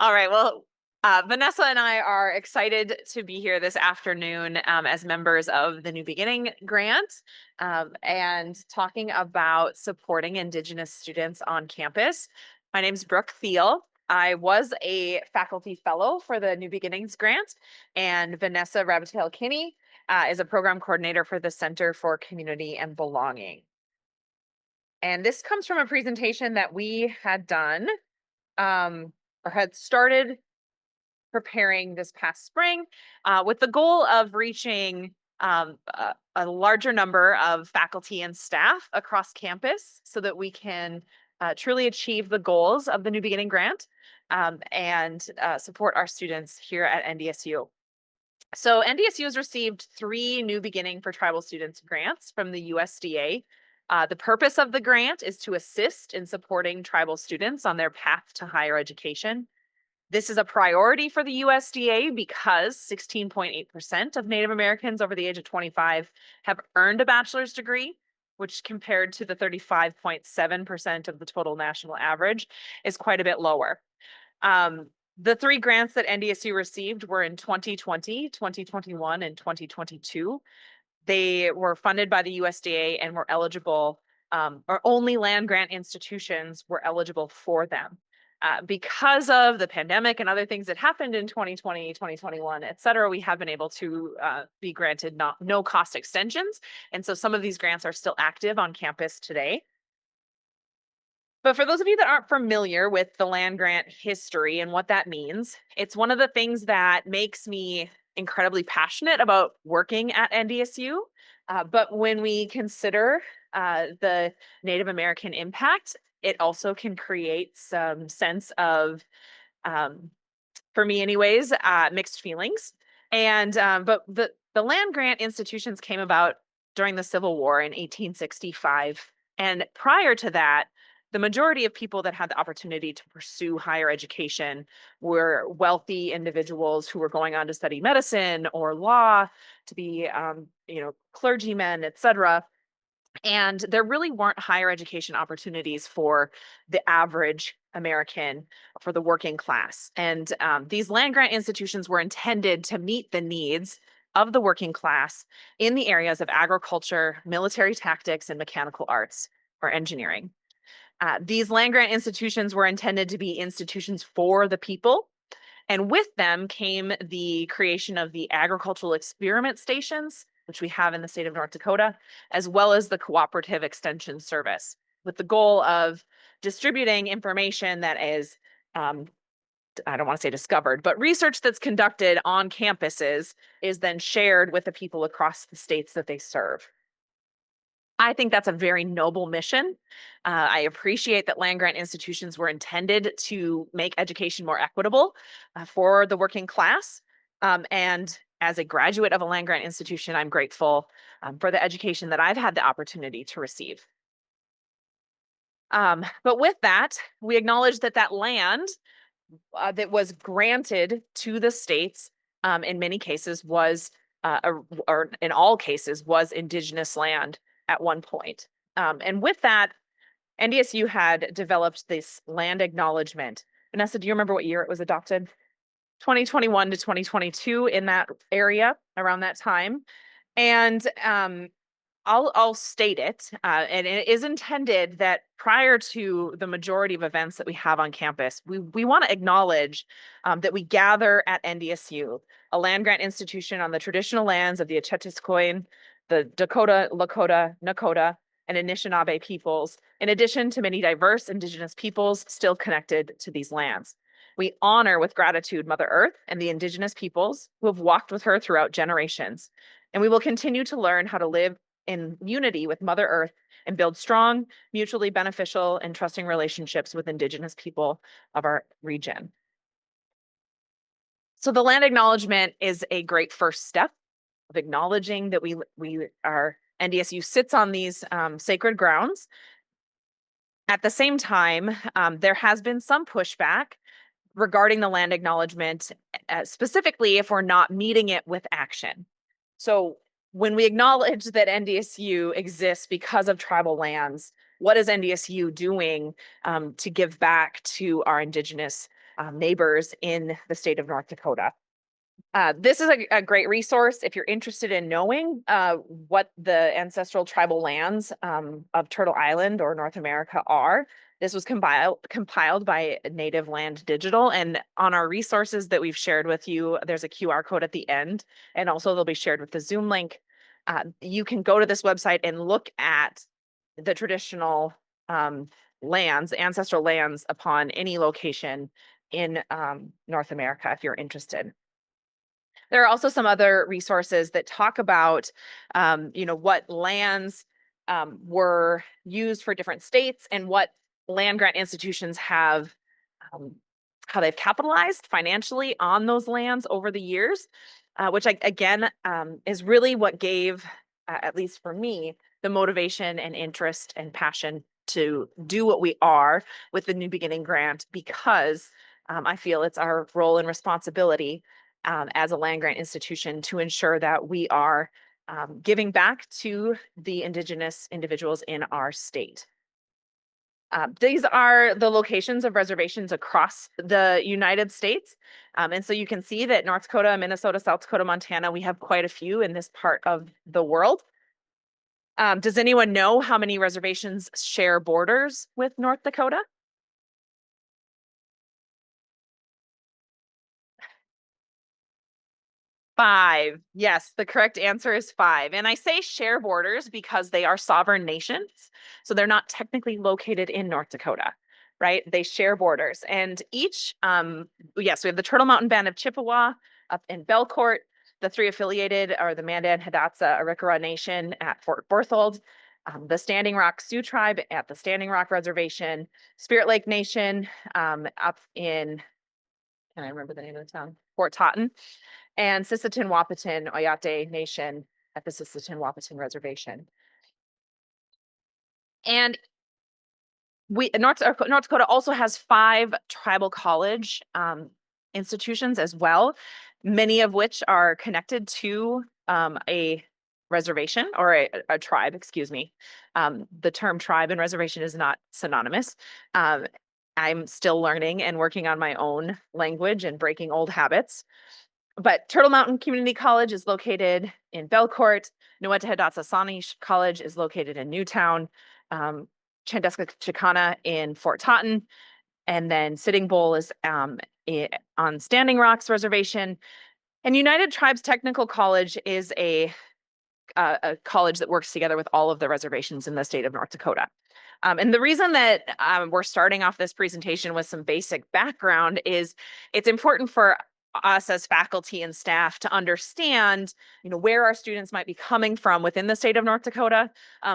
All right. Well, Vanessa and I are excited to be here this afternoon as members of the New Beginning Grant and talking about supporting Indigenous students on campus. My name's Brooke Thiel. I was a faculty fellow for the New Beginnings Grant, and Vanessa Rabotail-Kinney is a program coordinator for the Center for Community and Belonging. And this comes from a presentation that we had done or had started preparing this past spring with the goal of reaching a larger number of faculty and staff across campus so that we can truly achieve the goals of the New Beginning Grant and support our students here at NDSU. So NDSU has received 3 New Beginning for Tribal Students grants from the USDA. The purpose of the grant is to assist in supporting tribal students on their path to higher education. This is a priority for the USDA because 16.8% of Native Americans over the age of 25 have earned a bachelor's degree, which compared to the 35.7% of the total national average is quite a bit lower. The 3 grants that NDSU received were in 2020, 2021, and 2022. They were funded by the USDA and were eligible, or only land grant institutions were eligible for them. Because of the pandemic and other things that happened in 2020, 2021, et cetera, we have been able to be granted no cost extensions. And so some of these grants are still active on campus today. But for those of you that aren't familiar with the land grant history and what that means, it's one of the things that makes me incredibly passionate about working at NDSU. But when we consider the Native American impact, it also can create some sense of, for me anyways, mixed feelings. And but the land grant institutions came about during the Civil War in 1865. And prior to that, the majority of people that had the opportunity to pursue higher education were wealthy individuals who were going on to study medicine or law, to be, clergymen, et cetera. And there really weren't higher education opportunities for the average American, for the working class. And these land grant institutions were intended to meet the needs of the working class in the areas of agriculture, military tactics, and mechanical arts or engineering. These land grant institutions were intended to be institutions for the people. And with them came the creation of the agricultural experiment stations, which we have in the state of North Dakota, as well as the cooperative extension service, with the goal of distributing information that is, I don't want to say discovered, but research that's conducted on campuses is then shared with the people across the states that they serve. I think that's a very noble mission. I appreciate that land grant institutions were intended to make education more equitable for the working class. And as a graduate of a land grant institution, I'm grateful for the education that I've had the opportunity to receive. But with that, we acknowledge that that land that was granted to the states in many cases was, or in all cases, was Indigenous land at one point. And with that, NDSU had developed this land acknowledgement. Vanessa, do you remember what year it was adopted? 2021 to 2022, in that area around that time. And I'll state it, and it is intended that prior to the majority of events that we have on campus, we want to acknowledge that we gather at NDSU, a land grant institution on the traditional lands of the Achetiscoin, the Dakota, Lakota, Nakota, and Anishinaabe peoples, in addition to many diverse Indigenous peoples still connected to these lands. We honor with gratitude Mother Earth and the Indigenous peoples who have walked with her throughout generations. And we will continue to learn how to live in unity with Mother Earth and build strong, mutually beneficial, and trusting relationships with Indigenous people of our region. So the land acknowledgement is a great first step of acknowledging that our NDSU sits on these sacred grounds. At the same time, there has been some pushback regarding the land acknowledgement, specifically if we're not meeting it with action. So when we acknowledge that NDSU exists because of tribal lands, what is NDSU doing to give back to our Indigenous neighbors in the state of North Dakota. This is a great resource if you're interested in knowing what the ancestral tribal lands of Turtle Island or North America are. This was compiled by Native Land Digital, and on our resources that we've shared with you, there's a QR code at the end, and also they'll be shared with the Zoom link. You can go to this website and look at the traditional lands, ancestral lands upon any location in North America if you're interested. There are also some other resources that talk about, what lands were used for different states and what land grant institutions have, um, how they've capitalized financially on those lands over the years, which again is really what gave, at least for me, the motivation and interest and passion to do what we are with the New Beginning Grant, because I feel it's our role and responsibility as a land grant institution to ensure that we are giving back to the Indigenous individuals in our state. These are the locations of reservations across the United States. And so you can see that North Dakota, Minnesota, South Dakota, Montana, we have quite a few in this part of the world. Does anyone know how many reservations share borders with North Dakota? 5. Yes, the correct answer is 5. And I say share borders because they are sovereign nations. So they're not technically located in North Dakota, right? They share borders. And each, yes, we have the Turtle Mountain Band of Chippewa up in Belcourt. The 3 affiliated are the Mandan, Hidatsa, Arikara Nation at Fort Berthold, the Standing Rock Sioux Tribe at the Standing Rock Reservation, Spirit Lake Nation up in, can I remember the name of the town? Fort Totten, and Sisseton Wahpeton Oyate Nation at the Sisseton Wahpeton Reservation. And North Dakota also has 5 tribal college institutions as well, many of which are connected to a reservation or a tribe, excuse me. The term tribe and reservation is not synonymous. I'm still learning and working on my own language and breaking old habits. But Turtle Mountain Community College is located in Belcourt. Nuwata Hidatsa Sani College is located in Newtown. Chandeska Chicana in Fort Totten. And then Sitting Bull is on Standing Rock's reservation. And United Tribes Technical College is a college that works together with all of the reservations in the state of North Dakota. And the reason that we're starting off this presentation with some basic background is it's important for us as faculty and staff to understand, where our students might be coming from within the state of North Dakota,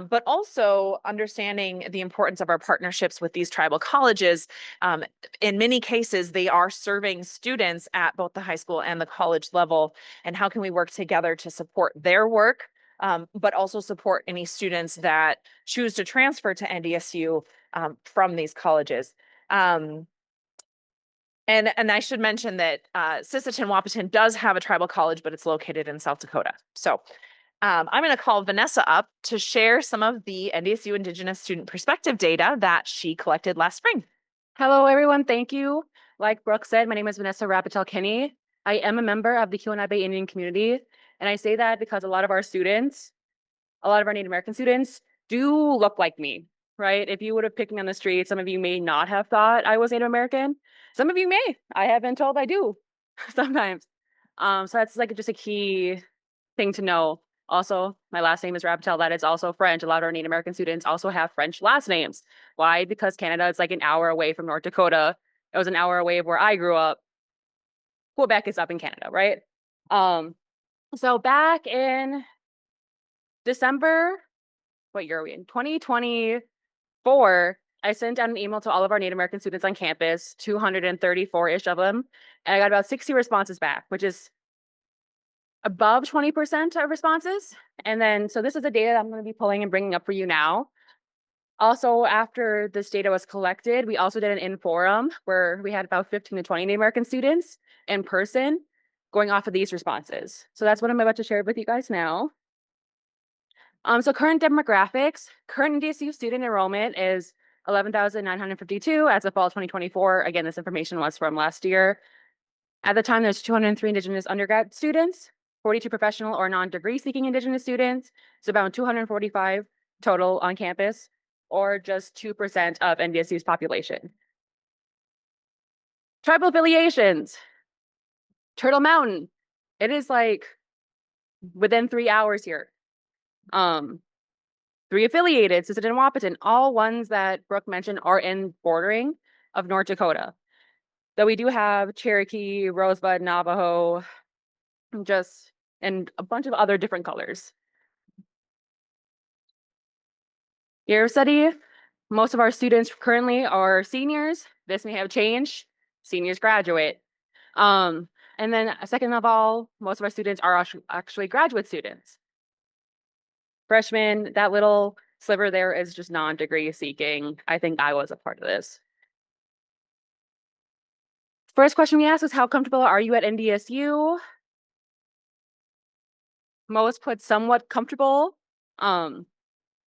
but also understanding the importance of our partnerships with these tribal colleges. In many cases, they are serving students at both the high school and the college level, and how can we work together to support their work, but also support any students that choose to transfer to NDSU from these colleges. And I should mention that Sisseton Wahpeton does have a tribal college, but it's located in South Dakota. So I'm going to call Vanessa up to share some of the NDSU Indigenous student perspective data that she collected last spring. Hello, everyone. Thank you. Like Brooke said, my name is Vanessa Rapitel-Kinney. I am a member of the Keweenaw Bay Indian community. And I say that because a lot of our students, a lot of our Native American students do look like me, right? If you would have picked me on the street, some of you may not have thought I was Native American. Some of you may. I have been told I do sometimes. So that's like just a key thing to know. Also, my last name is Rapitel. That is also French. A lot of our Native American students also have French last names. Why? Because Canada is like an hour away from North Dakota. It was an hour away of where I grew up. Quebec is up in Canada, right? So back in December, what year are we in? 2024, I sent out an email to all of our Native American students on campus, 234-ish of them, and I got about 60 responses back, which is above 20% of responses. And then, so this is the data that I'm going to be pulling and bringing up for you now. Also, after this data was collected, we also did an in-forum where we had about 15 to 20 Native American students in person going off of these responses. So that's what I'm about to share with you guys now. So current demographics, current NDSU student enrollment is 11,952 as of fall 2024. Again, this information was from last year. At the time, there's 203 Indigenous undergrad students, 42 professional or non-degree seeking Indigenous students. It's about 245 total on campus, or just 2% of NDSU's population. Tribal affiliations. Turtle Mountain. It is like within 3 hours here. 3 affiliated, Sisseton and Wapaton, all ones that Brooke mentioned are in bordering of North Dakota. Though we do have Cherokee, Rosebud, Navajo, and a bunch of other different colors. Year of study, most of our students currently are seniors. This may have changed. Seniors graduate. And then second of all, most of our students are actually graduate students. Freshmen, that little sliver there is just non-degree seeking. I think I was a part of this. First question we asked was, how comfortable are you at NDSU? Most put somewhat comfortable,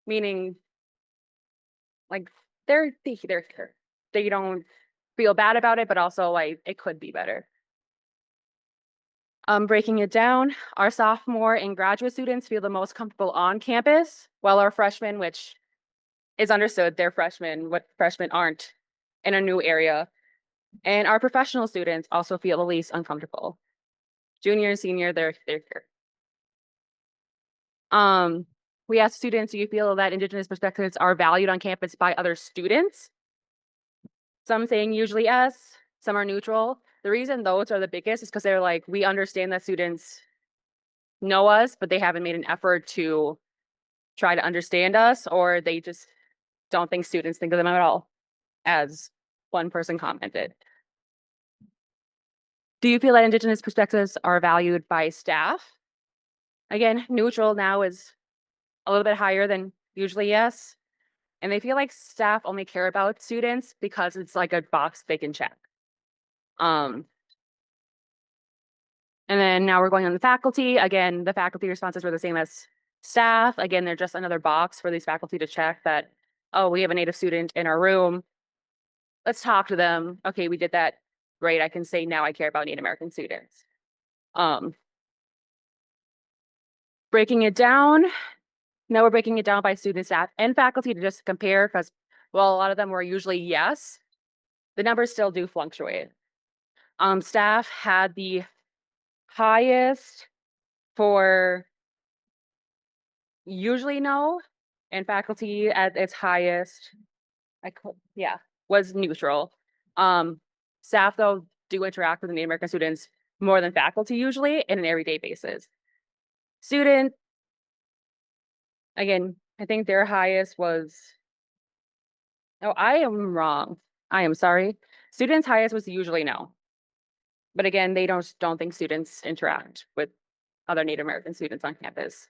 meaning like they're here. They don't feel bad about it, but also like it could be better. Breaking it down, our sophomore and graduate students feel the most comfortable on campus, while our freshmen, which is understood, they're freshmen, what freshmen aren't in a new area. And our professional students also feel the least uncomfortable. Junior and senior, they're here. We asked students, do you feel that Indigenous perspectives are valued on campus by other students? Some saying usually yes, some are neutral. The reason those are the biggest is because they're like, we understand that students know us, but they haven't made an effort to try to understand us, or they just don't think students think of them at all, as one person commented. Do you feel that Indigenous perspectives are valued by staff? Again, neutral now is a little bit higher than usually yes. And they feel like staff only care about students because it's like a box they can check. And then now we're going on the faculty. Again, the faculty responses were the same as staff. Again, they're just another box for these faculty to check that, oh, we have a Native student in our room. Let's talk to them. Okay, we did that. Great. I can say now I care about Native American students. Breaking it down. Now we're breaking it down by student, staff, and faculty to just compare because, well, a lot of them were usually yes. The numbers still do fluctuate. Staff had the highest for usually no, and faculty at its highest, was neutral. Staff though do interact with the Native American students more than faculty usually in an everyday basis. Student, again, I think their highest was, oh, I am wrong. I am sorry. Students' highest was usually no. But again, they don't think students interact with other Native American students on campus.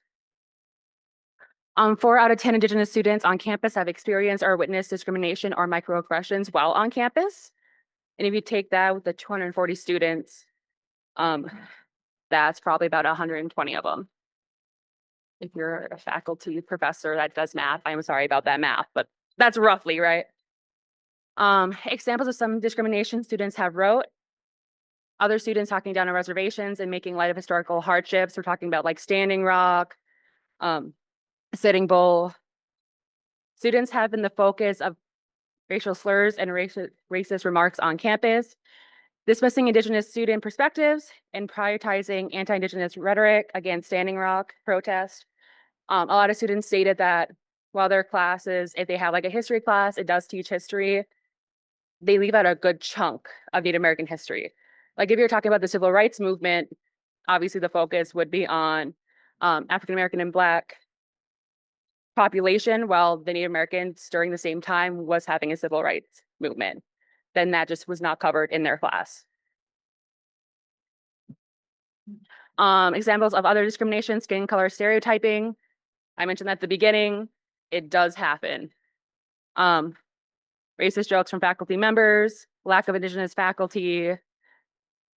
4 out of 10 Indigenous students on campus have experienced or witnessed discrimination or microaggressions while on campus. And if you take that with the 240 students, that's probably about 120 of them. If you're a faculty professor that does math, I'm sorry about that math, but that's roughly right. Examples of some discrimination students have wrote. Other students talking down on reservations and making light of historical hardships. We're talking about like Standing Rock, Sitting Bull. Students have been the focus of racial slurs and racist remarks on campus, dismissing Indigenous student perspectives and prioritizing anti-Indigenous rhetoric against Standing Rock protest. A lot of students stated that while their classes, if they have like a history class, it does teach history, they leave out a good chunk of Native American history. Like if you're talking about the civil rights movement, obviously the focus would be on African American and Black population, while the Native Americans during the same time was having a civil rights movement. Then that just was not covered in their class. Examples of other discrimination, skin color stereotyping. I mentioned that at the beginning, it does happen. Racist jokes from faculty members, lack of Indigenous faculty,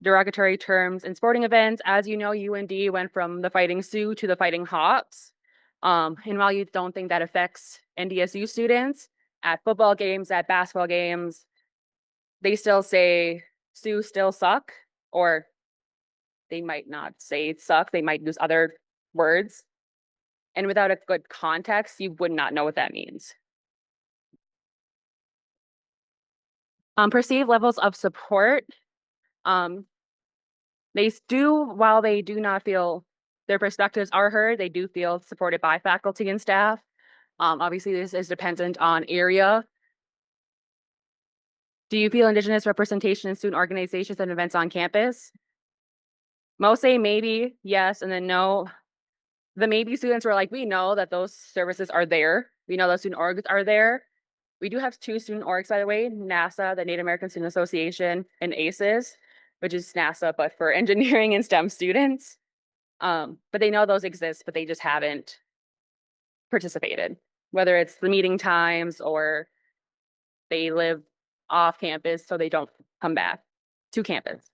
derogatory terms in sporting events. As you know, UND went from the Fighting Sioux to the Fighting Hawks. And while you don't think that affects NDSU students, at football games, at basketball games, they still say Sioux still suck, or they might not say suck, they might use other words. And without a good context, you would not know what that means. Perceived levels of support. Um, they do, while they do not feel their perspectives are heard, they do feel supported by faculty and staff. Obviously, this is dependent on area. Do you feel Indigenous representation in student organizations and events on campus? Most say maybe, yes, and then no. The maybe students were like, we know that those services are there. We know those student orgs are there. We do have two student orgs, by the way, NASA, the Native American Student Association, and ACES, which is NASA, but for engineering and STEM students. But they know those exist, but they just haven't participated, whether it's the meeting times or they live off campus, so they don't come back to campus.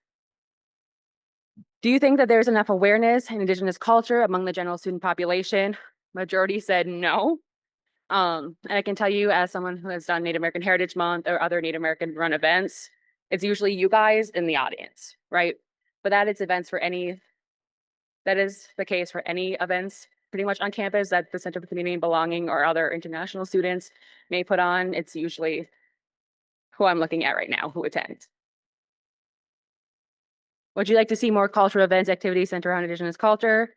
Do you think that there's enough awareness in Indigenous culture among the general student population? Majority said no. And I can tell you, as someone who has done Native American Heritage Month or other Native American run events, it's usually you guys in the audience, right? But that is the case for any events pretty much on campus that the Center for Community and Belonging or other international students may put on. It's usually who I'm looking at right now who attends. Would you like to see more cultural events, activities centered around Indigenous culture?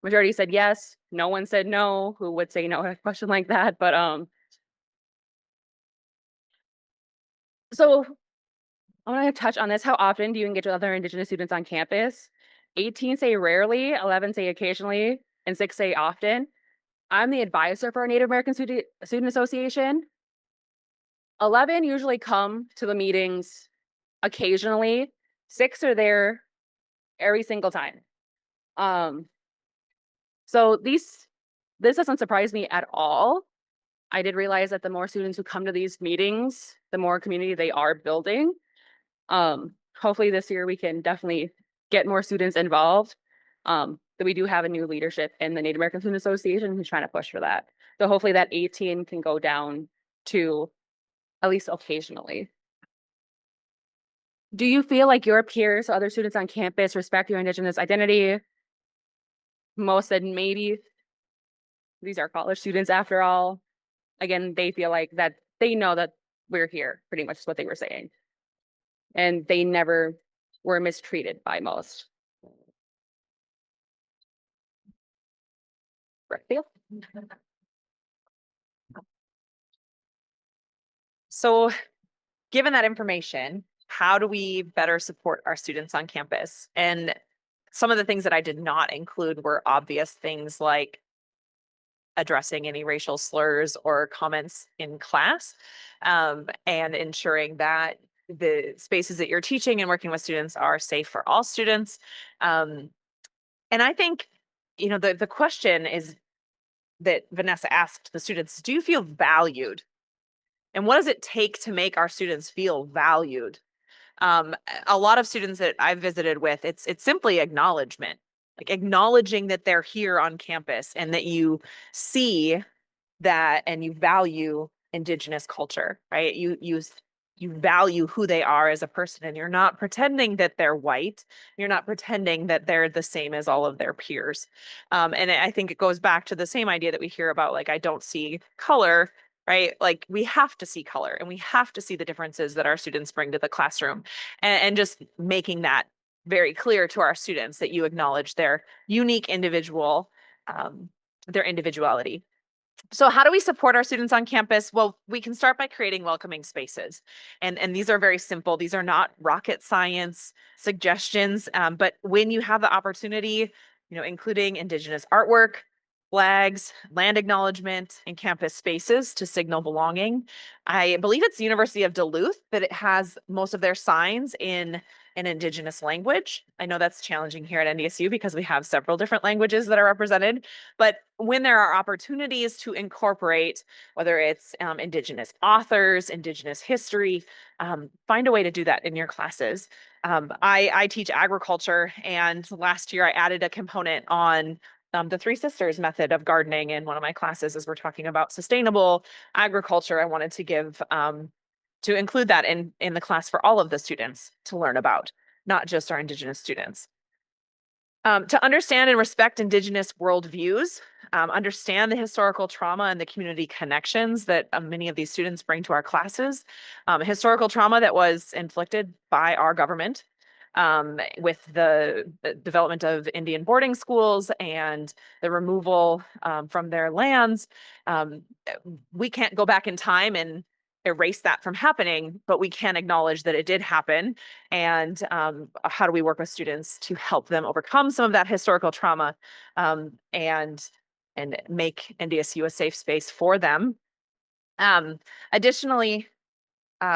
Majority said yes. No one said no. Who would say no to a question like that? But so I want to touch on this. How often do you engage with other Indigenous students on campus? 18 say rarely, 11 say occasionally, and 6 say often. I'm the advisor for our Native American Student Association. 11 usually come to the meetings occasionally. 6 are there every single time. So this doesn't surprise me at all. I did realize that the more students who come to these meetings, the more community they are building. Hopefully this year we can definitely get more students involved. That we do have a new leadership in the Native American Student Association who's trying to push for that. So hopefully that 18 can go down to at least occasionally. Do you feel like your peers, other students on campus, respect your Indigenous identity? Most said maybe. These are college students after all. Again, they feel like that they know that we're here, pretty much is what they were saying. And they never were mistreated by most. So, given that information, how do we better support our students on campus? And some of the things that I did not include were obvious things like addressing any racial slurs or comments in class, and ensuring that the spaces that you're teaching and working with students are safe for all students. And I think, the question is that Vanessa asked the students, do you feel valued? And what does it take to make our students feel valued? A lot of students that I've visited with, it's simply acknowledgement, like acknowledging that they're here on campus and that you see that and you value Indigenous culture, right? You value who they are as a person, and you're not pretending that they're white. You're not pretending that they're the same as all of their peers. And I think it goes back to the same idea that we hear about, like, I don't see color, right? Like, we have to see color and we have to see the differences that our students bring to the classroom, and just making that very clear to our students that you acknowledge their unique their individuality. So how do we support our students on campus? Well, we can start by creating welcoming spaces. And these are very simple. These are not rocket science suggestions. But when you have the opportunity, including Indigenous artwork, flags, land acknowledgement, and campus spaces to signal belonging. I believe it's the University of Duluth that it has most of their signs in an Indigenous language. I know that's challenging here at NDSU because we have several different languages that are represented. But when there are opportunities to incorporate, whether it's Indigenous authors, Indigenous history, find a way to do that in your classes. I teach agriculture, and last year I added a component on the Three Sisters method of gardening in one of my classes as we're talking about sustainable agriculture. I wanted to give to include that in the class for all of the students to learn about, not just our Indigenous students. To understand and respect Indigenous worldviews, understand the historical trauma and the community connections that many of these students bring to our classes, historical trauma that was inflicted by our government with the development of Indian boarding schools and the removal from their lands. Um, we can't go back in time and erase that from happening, but we can acknowledge that it did happen. And how do we work with students to help them overcome some of that historical trauma and make NDSU a safe space for them. Additionally,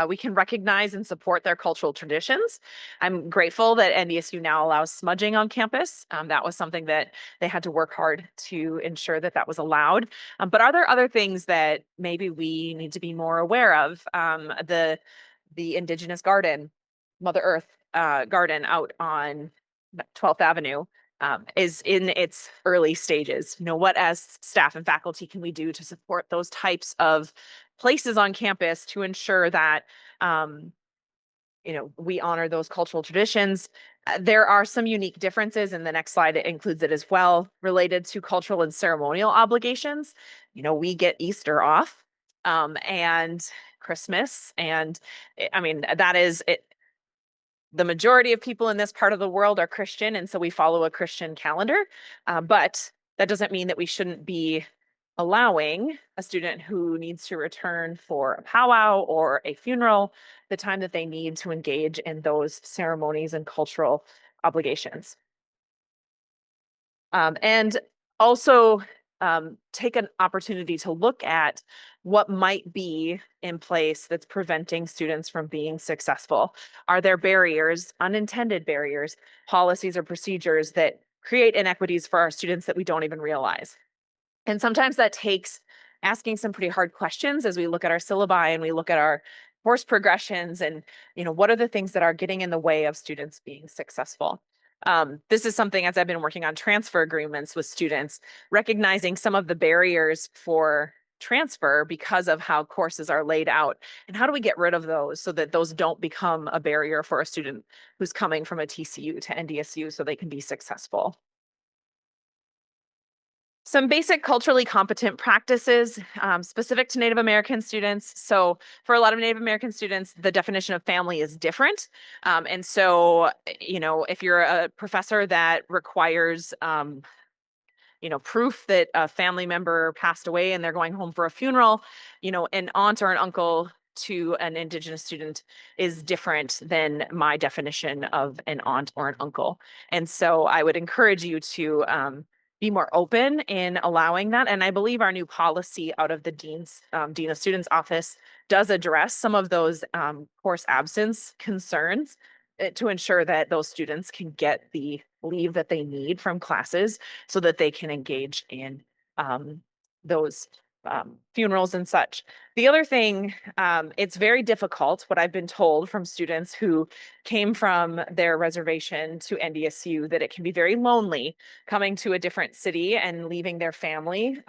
we can recognize and support their cultural traditions. I'm grateful that NDSU now allows smudging on campus. That was something that they had to work hard to ensure that that was allowed. But are there other things that maybe we need to be more aware of? The Indigenous garden, Mother Earth garden out on 12th Avenue is in its early stages. What as staff and faculty can we do to support those types of places on campus to ensure that um, we honor those cultural traditions. There are some unique differences, and the next slide it includes it as well, related to cultural and ceremonial obligations. We get Easter off and Christmas, and I mean that is it. The majority of people in this part of the world are Christian, and so we follow a Christian calendar. But that doesn't mean that we shouldn't be allowing a student who needs to return for a powwow or a funeral the time that they need to engage in those ceremonies and cultural obligations. And also take an opportunity to look at what might be in place that's preventing students from being successful. Are there barriers, unintended barriers, policies or procedures that create inequities for our students that we don't even realize? And sometimes that takes asking some pretty hard questions as we look at our syllabi and we look at our course progressions and what are the things that are getting in the way of students being successful. This is something as I've been working on transfer agreements with students, recognizing some of the barriers for transfer because of how courses are laid out and how do we get rid of those so that those don't become a barrier for a student who's coming from a TCU to NDSU so they can be successful. Some basic culturally competent practices specific to Native American students. So, for a lot of Native American students, the definition of family is different. And so, if you're a professor that requires proof that a family member passed away and they're going home for a funeral, an aunt or an uncle to an Indigenous student is different than my definition of an aunt or an uncle. And so I would encourage you to be more open in allowing that. And I believe our new policy out of the Dean of Students office does address some of those course absence concerns to ensure that those students can get the leave that they need from classes so that they can engage in those funerals and such. The other thing, it's very difficult, what I've been told from students who came from their reservation to NDSU, that it can be very lonely coming to a different city and leaving their family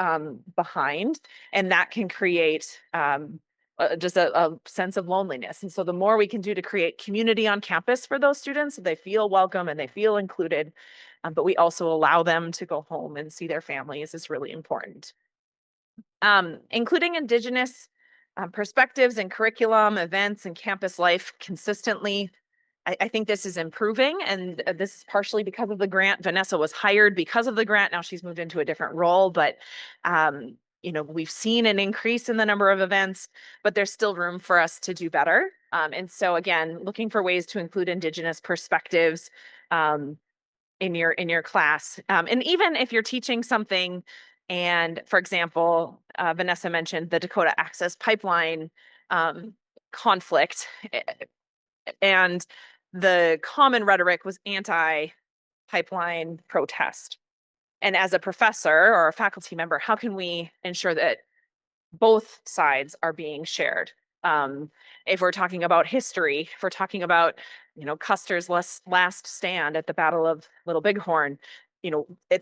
behind. And that can create just a sense of loneliness. And so the more we can do to create community on campus for those students, so they feel welcome and they feel included, but we also allow them to go home and see their families is really important. Including Indigenous perspectives and curriculum, events, and campus life consistently. I think this is improving, and this is partially because of the grant. Vanessa was hired because of the grant. Now she's moved into a different role, but we've seen an increase in the number of events, but there's still room for us to do better. And so again, looking for ways to include Indigenous perspectives in your class. And even if you're teaching something, and for example, Vanessa mentioned the Dakota Access Pipeline conflict, and the common rhetoric was anti-pipeline protest. And as a professor or a faculty member, how can we ensure that both sides are being shared? If we're talking about history, if we're talking about, Custer's last stand at the Battle of Little Bighorn,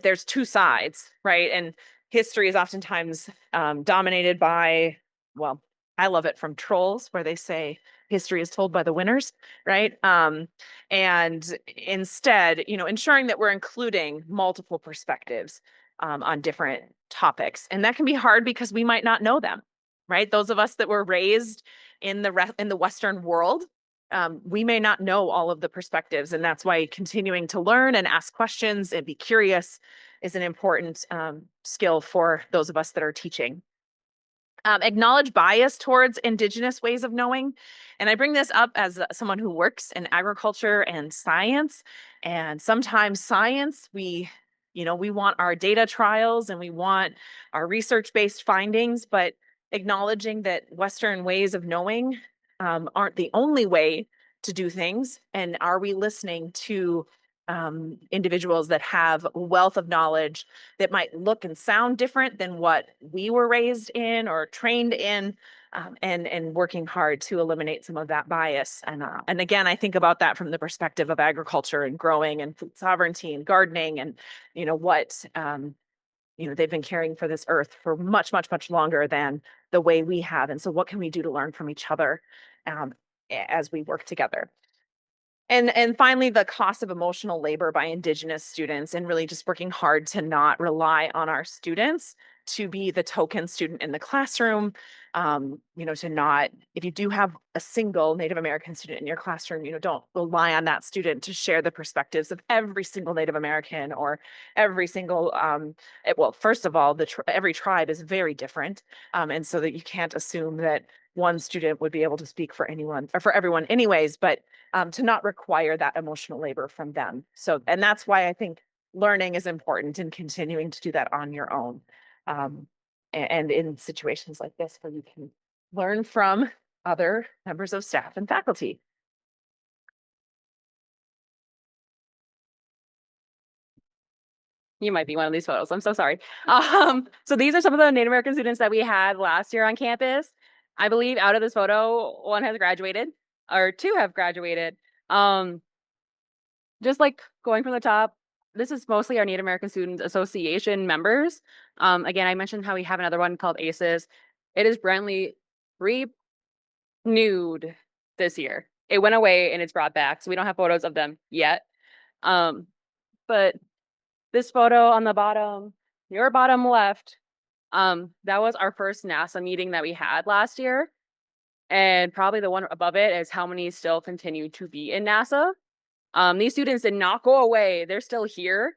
there's two sides, right? And history is oftentimes dominated by, well, I love it from trolls where they say history is told by the winners, right? And instead, ensuring that we're including multiple perspectives on different topics. And that can be hard because we might not know them, right? Those of us that were raised in the Western world, we may not know all of the perspectives, and that's why continuing to learn and ask questions and be curious is an important skill for those of us that are teaching. Acknowledge bias towards Indigenous ways of knowing. And I bring this up as someone who works in agriculture and science. And sometimes science, we want our data trials and we want our research-based findings, but acknowledging that Western ways of knowing aren't the only way to do things. And are we listening to individuals that have a wealth of knowledge that might look and sound different than what we were raised in or trained in, and working hard to eliminate some of that bias. And again, I think about that from the perspective of agriculture and growing and food sovereignty and gardening and what they've been caring for this earth for much, much, much longer than the way we have. And so what can we do to learn from each other um, as we work together? And finally, the cost of emotional labor by Indigenous students and really just working hard to not rely on our students to be the token student in the classroom. To not, if you do have a single Native American student in your classroom, don't rely on that student to share the perspectives of every single Native American or every single, well, first of all, every tribe is very different. And so that you can't assume that one student would be able to speak for anyone or for everyone anyways, but to not require that emotional labor from them. So, and that's why I think learning is important and continuing to do that on your own. And in situations like this where you can learn from other members of staff and faculty. You might be one of these photos. I'm so sorry. So these are some of the Native American students that we had last year on campus. I believe out of this photo, one has graduated or two have graduated. Just like going from the top, this is mostly our Native American Students Association members. Again, I mentioned how we have another one called ACES. It is brandly renewed this year. It went away and it's brought back, so we don't have photos of them yet. But this photo on the bottom, your bottom left, that was our first NASA meeting that we had last year. And probably the one above it is how many still continue to be in NASA. These students did not go away. They're still here.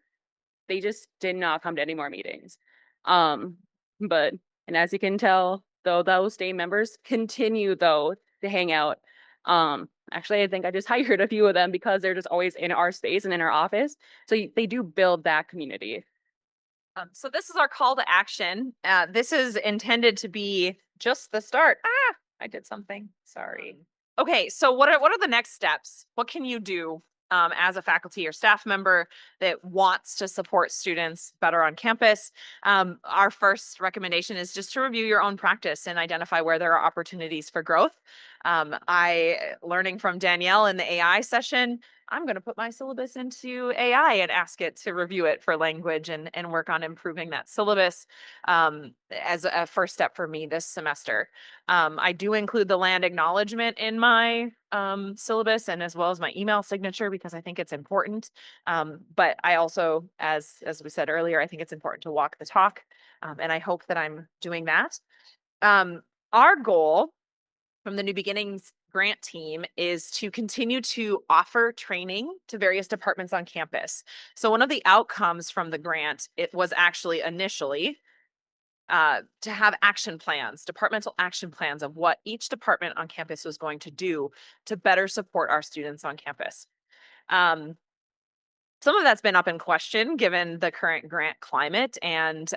They just did not come to any more meetings. But, and as you can tell, though, those state members continue, though, to hang out. Actually, I think I just hired a few of them because they're just always in our space and in our office. So they do build that community. So this is our call to action. This is intended to be just the start. I did something. Sorry. Okay, so what are the next steps? What can you do as a faculty or staff member that wants to support students better on campus? Our first recommendation is just to review your own practice and identify where there are opportunities for growth. Learning from Danielle in the AI session, I'm going to put my syllabus into AI and ask it to review it for language and work on improving that syllabus as a first step for me this semester. I do include the land acknowledgement in my syllabus and as well as my email signature because I think it's important. But I also, as we said earlier, I think it's important to walk the talk. And I hope that I'm doing that. Our goal from the New Beginnings grant team is to continue to offer training to various departments on campus. So one of the outcomes from the grant, it was actually initially to have action plans, departmental action plans of what each department on campus was going to do to better support our students on campus. Some of that's been up in question given the current grant climate and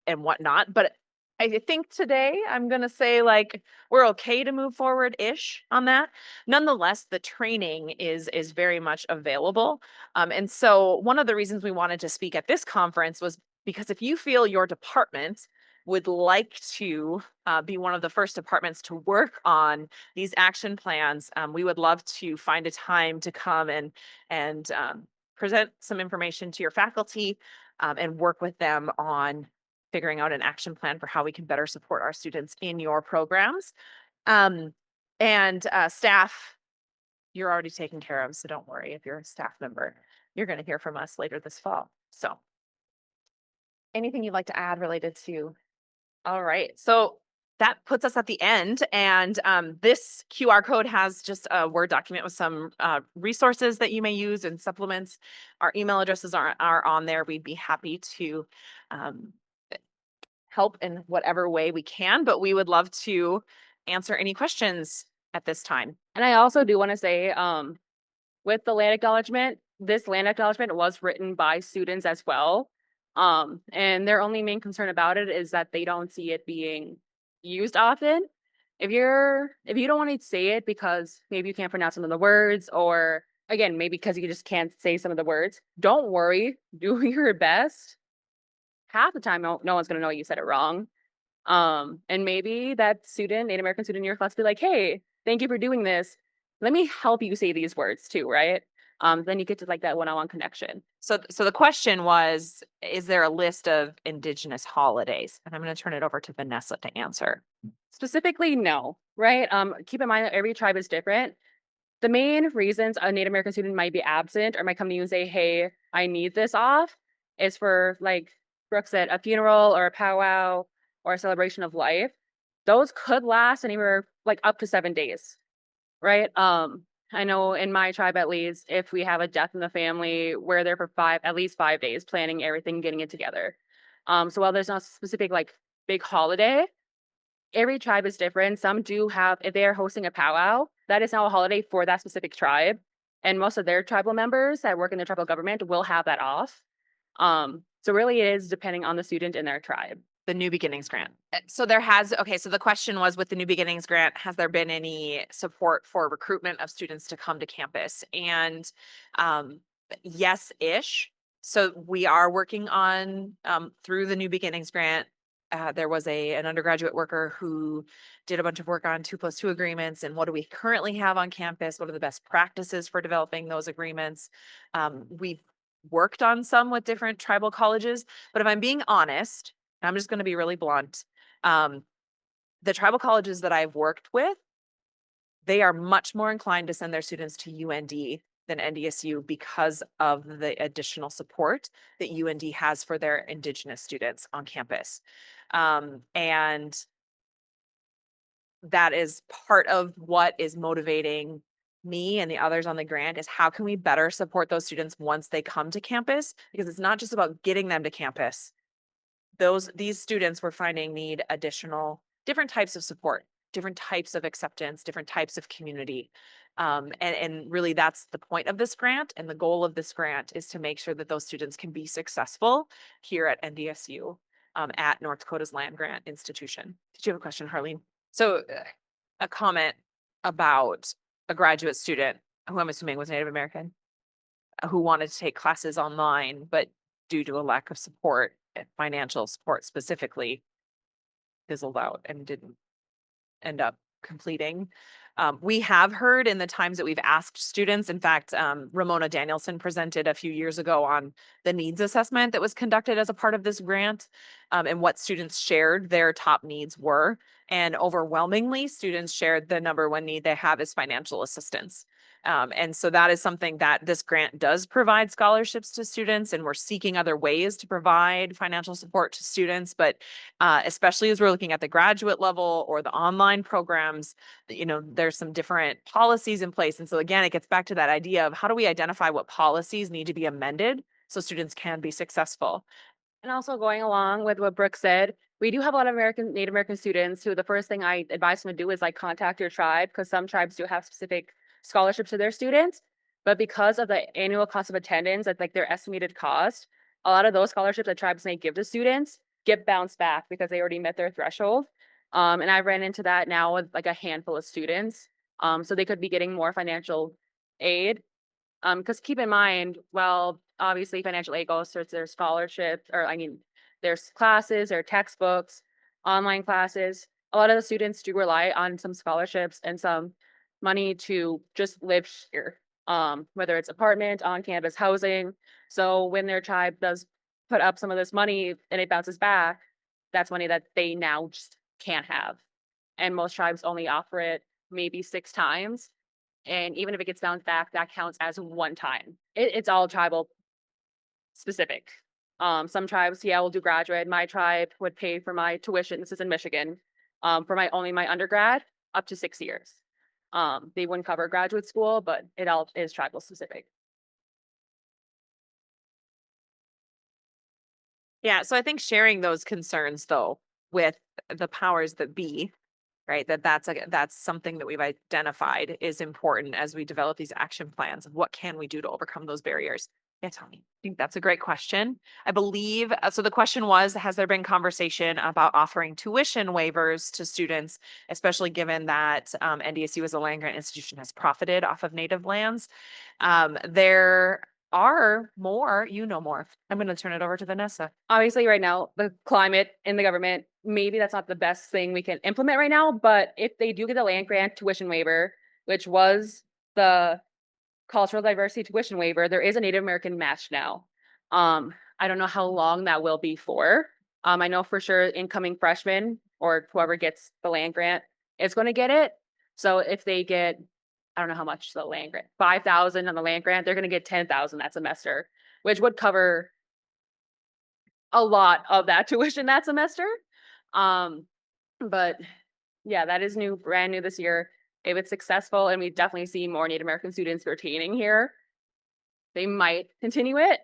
whatnot, but I think today I'm gonna say like we're okay to move forward-ish on that. Nonetheless, the training is very much available. And so one of the reasons we wanted to speak at this conference was because if you feel your department would like to be one of the first departments to work on these action plans, we would love to find a time to come and present some information to your faculty and work with them on figuring out an action plan for how we can better support our students in your programs. Um, and staff, you're already taken care of, so don't worry if you're a staff member. You're going to hear from us later this fall. So, anything you'd like to add related to? All right. So that puts us at the end. And this QR code has just a Word document with some resources that you may use and supplements. Our email addresses are on there. We'd be happy to um, help in whatever way we can, but we would love to answer any questions at this time. And I also do want to say, with the land acknowledgement, this land acknowledgement was written by students as well. And their only main concern about it is that they don't see it being used often. If you don't want to say it because maybe you can't pronounce some of the words, or again, maybe because you just can't say some of the words, don't worry, do your best. Half the time, no one's gonna know you said it wrong. And maybe that student, Native American student in your class, be like, "Hey, thank you for doing this. Let me help you say these words too," right? Then you get to like that one-on-one connection. So the question was, is there a list of Indigenous holidays? And I'm going to turn it over to Vanessa to answer. Specifically, no, right? Keep in mind that every tribe is different. The main reasons a Native American student might be absent or might come to you and say, "Hey, I need this off," is for, like Brooke said, a funeral or a powwow or a celebration of life. Those could last anywhere like up to 7 days. Right? I know in my tribe at least, if we have a death in the family, we're there for at least 5 days, planning everything, getting it together. So while there's not a specific like big holiday, every tribe is different. Some do have, if they are hosting a powwow, that is now a holiday for that specific tribe. And most of their tribal members that work in the tribal government will have that off. So really it is depending on the student and their tribe. The New Beginnings Grant. So there has, okay, so the question was with the New Beginnings Grant, has there been any support for recruitment of students to come to campus? And yes-ish. So we are working on through the New Beginnings Grant. There was an undergraduate worker who did a bunch of work on 2+2 agreements and what do we currently have on campus? What are the best practices for developing those agreements? We've worked on some with different tribal colleges, but if I'm being honest, I'm just going to be really blunt. Um, the tribal colleges that I've worked with, they are much more inclined to send their students to UND than NDSU because of the additional support that UND has for their Indigenous students on campus. And that is part of what is motivating me and the others on the grant is how can we better support those students once they come to campus? Because it's not just about getting them to campus. These students were finding need additional different types of support, different types of acceptance, different types of community. And really that's the point of this grant. And the goal of this grant is to make sure that those students can be successful here at NDSU at North Dakota's land grant institution. Did you have a question, Harleen? So a comment about a graduate student who I'm assuming was Native American who wanted to take classes online, but due to a lack of support, financial support specifically, fizzled out and didn't end up completing. We have heard in the times that we've asked students, in fact, Ramona Danielson presented a few years ago on the needs assessment that was conducted as a part of this grant and what students shared their top needs were. And overwhelmingly, students shared the number one need they have is financial assistance. And so that is something that this grant does provide scholarships to students, and we're seeking other ways to provide financial support to students. But especially as we're looking at the graduate level or the online programs, there's some different policies in place. And so again, it gets back to that idea of how do we identify what policies need to be amended so students can be successful. And also going along with what Brooke said, we do have a lot of Native American students who the first thing I advise them to do is like contact your tribe because some tribes do have specific scholarships to their students. But because of the annual cost of attendance, that's like their estimated cost, a lot of those scholarships that tribes may give to students get bounced back because they already met their threshold. And I ran into that now with like a handful of students. So they could be getting more financial aid because keep in mind, well, obviously financial aid goes towards their scholarships, or I mean, there's classes or textbooks, online classes. A lot of the students do rely on some scholarships and some money to just live here. whether it's apartment, on-campus housing. So when their tribe does put up some of this money and it bounces back, that's money that they now just can't have. And most tribes only offer it maybe 6 times. And even if it gets bounced back, that counts as one time. It's all tribal specific. Some tribes, yeah, will do graduate. My tribe would pay for my tuition. This is in Michigan. For my only my undergrad, up to 6 years. They wouldn't cover graduate school, but it all is tribal specific. Yeah, so I think sharing those concerns though with the powers that be, right? That's something that we've identified is important as we develop these action plans of what can we do to overcome those barriers. Yeah, Tommy, I think that's a great question. I believe so. The question was, has there been conversation about offering tuition waivers to students, especially given that NDSU as a land grant institution has profited off of native lands? There are more, you know more. I'm going to turn it over to Vanessa. Obviously, right now, the climate in the government, maybe that's not the best thing we can implement right now. But if they do get the land grant tuition waiver, which was the cultural diversity tuition waiver, there is a Native American match now. I don't know how long that will be for. I know for sure incoming freshmen or whoever gets the land grant is going to get it. So if they get, I don't know how much the land grant, 5,000 on the land grant, they're going to get 10,000 that semester, which would cover a lot of that tuition that semester. Um, but yeah, that is new, brand new this year. If it's successful and we definitely see more Native American students retaining here, they might continue it.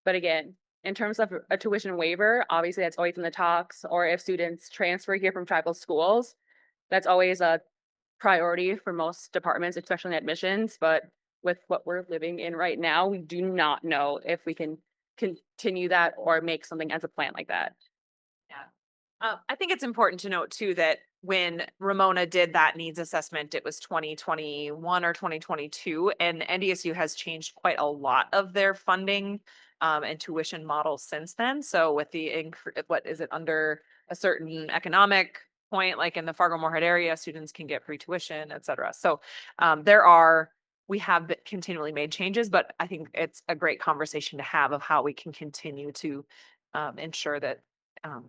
But again, in terms of a tuition waiver, obviously that's always in the talks, or if students transfer here from tribal schools, that's always a priority for most departments, especially in admissions. But with what we're living in right now, we do not know if we can continue that or make something as a plan like that. Yeah. I think it's important to note too that when Ramona did that needs assessment, it was 2021 or 2022, and NDSU has changed quite a lot of their funding and tuition models since then. So with the what is it under a certain economic point, like in the Fargo-Moorhead area, students can get free tuition, et cetera. So there are we have continually made changes, but I think it's a great conversation to have of how we can continue to ensure that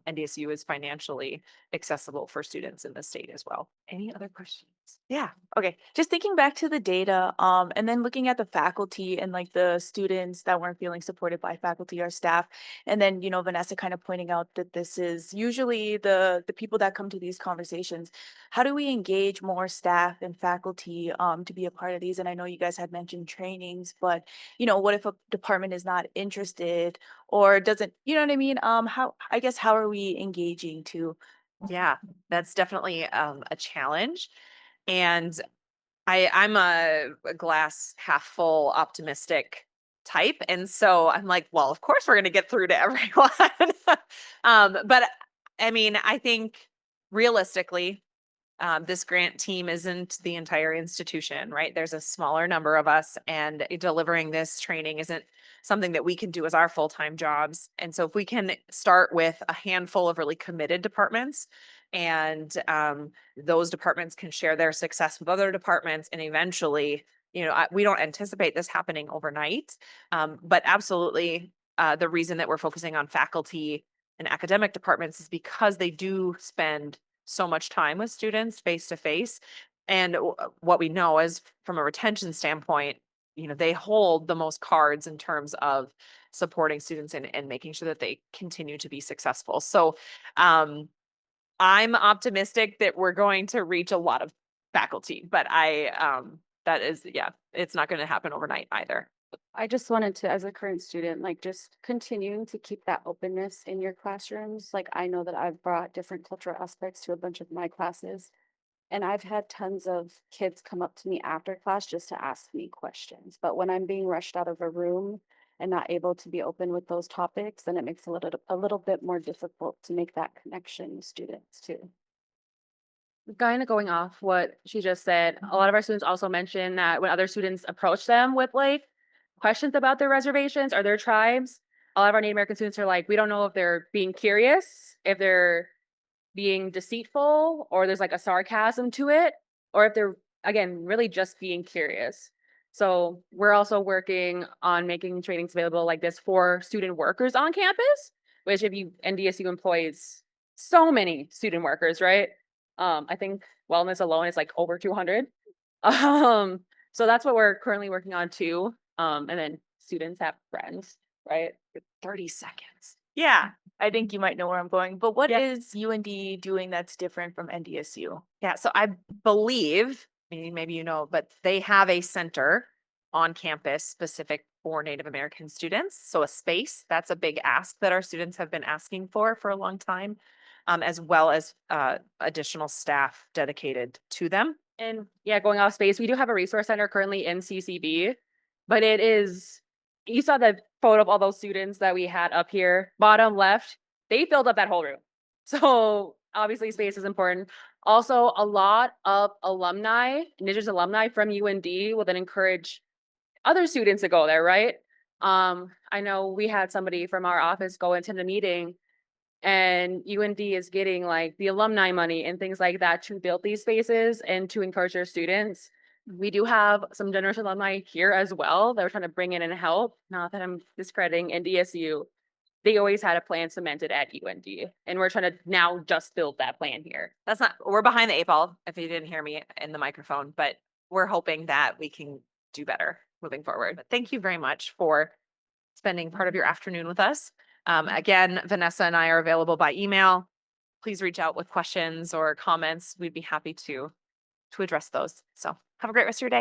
NDSU is financially accessible for students in the state as well. Any other questions? Yeah. Okay. Just thinking back to the data, and then looking at the faculty and like the students that weren't feeling supported by faculty or staff, and then Vanessa kind of pointing out that this is usually the people that come to these conversations. How do we engage more staff and faculty to be a part of these? And I know you guys had mentioned trainings, but what if a department is not interested or doesn't, you know what I mean? How I guess how are we engaging to? Yeah, that's definitely a challenge. And I'm a glass half full optimistic type. And so I'm like, well, of course we're gonna get through to everyone. But I mean, I think realistically, this grant team isn't the entire institution, right? There's a smaller number of us, and delivering this training isn't something that we can do as our full time jobs. And so, if we can start with a handful of really committed departments, and those departments can share their success with other departments, and eventually, we don't anticipate this happening overnight, but absolutely, the reason that we're focusing on faculty and academic departments is because they do spend so much time with students face to face. And what we know is from a retention standpoint, they hold the most cards in terms of supporting students and making sure that they continue to be successful. So I'm optimistic that we're going to reach a lot of faculty, but that is, yeah, it's not going to happen overnight either. I just wanted to, as a current student, like just continuing to keep that openness in your classrooms. Like I know that I've brought different cultural aspects to a bunch of my classes, and I've had tons of kids come up to me after class just to ask me questions. But when I'm being rushed out of a room and not able to be open with those topics, then it makes a little bit more difficult to make that connection with students too. Kind of going off what she just said, a lot of our students also mentioned that when other students approach them with like questions about their reservations or their tribes, a lot of our Native American students are like, we don't know if they're being curious, if they're being deceitful, or there's like a sarcasm to it, or if they're, again, really just being curious. So we're also working on making trainings available like this for student workers on campus, which if you NDSU employs so many student workers, right? I think wellness alone is like over 200. So that's what we're currently working on too. And then students have friends, right? 30 seconds. Yeah, I think you might know where I'm going, but what Yeah. is UND doing that's different from NDSU? Yeah, so I believe, maybe you know, but they have a center on campus specific for Native American students. So a space, that's a big ask that our students have been asking for a long time, as well as additional staff dedicated to them. And yeah, going off space, we do have a resource center currently in CCB, but it is, you saw the photo of all those students that we had up here, bottom left, they filled up that whole room. So obviously space is important. Also, a lot of alumni, Indigenous alumni from UND will then encourage other students to go there, right? I know we had somebody from our office go into the meeting and UND is getting like the alumni money and things like that to build these spaces and to encourage their students. We do have some generous alumni here as well that we're trying to bring in and help. Not that I'm discrediting NDSU. They always had a plan cemented at UND, and we're trying to now just build that plan here. That's not, we're behind the 8 ball, if you didn't hear me in the microphone, but we're hoping that we can do better moving forward. But thank you very much for spending part of your afternoon with us. Again, Vanessa and I are available by email. Please reach out with questions or comments. We'd be happy to address those. So have a great rest of your day.